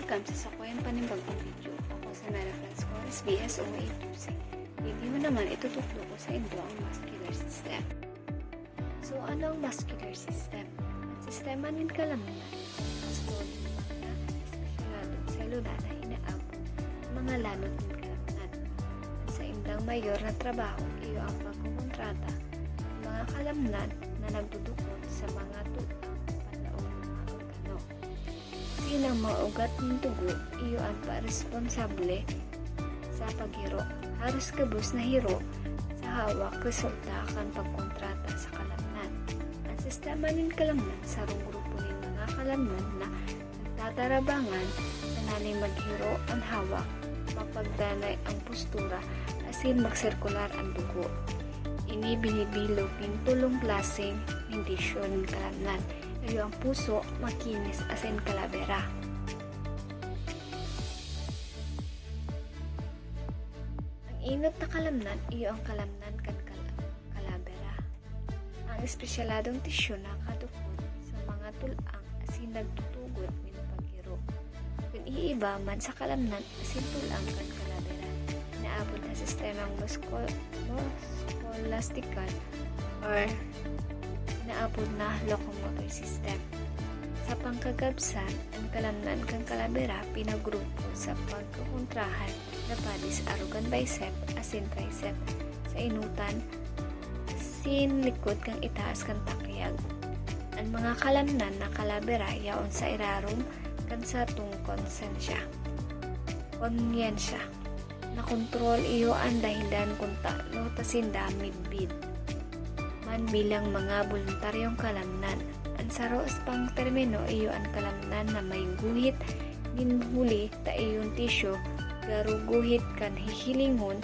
Welcome sa Sakoyan Panimbagong Video. Ako sa na-reference ko is BS0826. Video naman itututuro ko sa inyo ang muscular system. So, ano ang muscular system? Ang sistema ng kalamanan mas doon mga espesyalado selula na inaabot mga lanot ng kalamanan. Sa indang mayor na trabaho, iyo ang pagkukontrata ng mga kalamnan na nagdudukot sa mga tulang panlaong mga organo. Sinang mga ugat ng dugo, iyo ang pa-responsable sa paghiro. Haros kabus na hiro sa hawak resulta kan pagkontrata sa kalamnan. Ang sistema ng kalamnan sa grupo ng mga kalamnan na nagtatarabangan na nanay maghiro ang hawak, mapagdanay ang postura, asin magsirkular ang dugo. Ini binibilog ng tulong klaseng ng tisyo ng kalamnan. Iyo ang puso, makinis, asin kalabera. Ang inot na kalamnan, iyo ang kalamnan kan kalabera. Ang espesyaladong tisyo na kadukot sa mga tulang asin nagtutugot ng paghiro. Kung iiba man sa kalamnan, asin tulang kan kalabera. Inaabot na sistemang musculoskeletal or inaabot na locomotor system. Sa pangkagabsan, ang kalamnan kang kalabera pinagrupo sa pagkukontrahan na padis arugan bicep asin tricep sa inutan sin likod kang itaas kang takyag. Ang mga kalamnan na kalabera yaon sa irarum kan sa tung konsensya na kontrol iyo ang dahilan kung tano tasinda midbid man bilang mga voluntaryong kalamnan. Ang saros pang termino iyo ang kalamnan na may guhit ninhuli ta iyon tisyo garo guhit kan hihilingon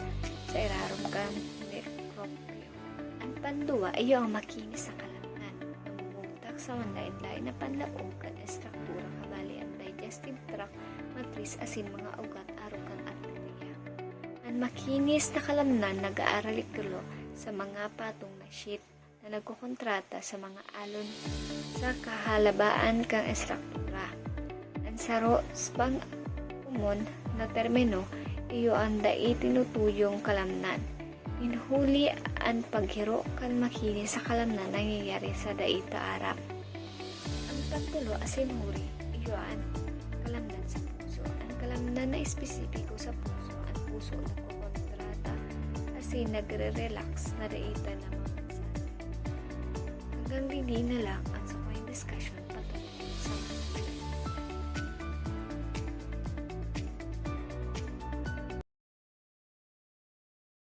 sa irarom kan necroprio. Ang panduwa iyo ang makinis sa kalamnan. Namumugtak sa manlain-lain na panlaong kan estruktura kabali ang digestive tract, matris asin mga ugat aron kan arterya. Ang makinis na kalamnan nag-aaraliklo sa mga patong na sheet na nagkukontrata sa mga alon sa kahalabaan kang estruktura. Ang saros pang umon na termino, iyo ang dai tinutuyong kalamnan. Inhuli ang paghiro kan makinis sa kalamnan nangyayari sa daita arap. Ang pagtulo asin huri, iyo ang kalamnan sa puso. Ang kalamnan na espesipiko sa puso, ang puso nagkukontrata asin nagre-relax na daita ng mga hanggang hindi na lang ang sakway discussion patungkol sa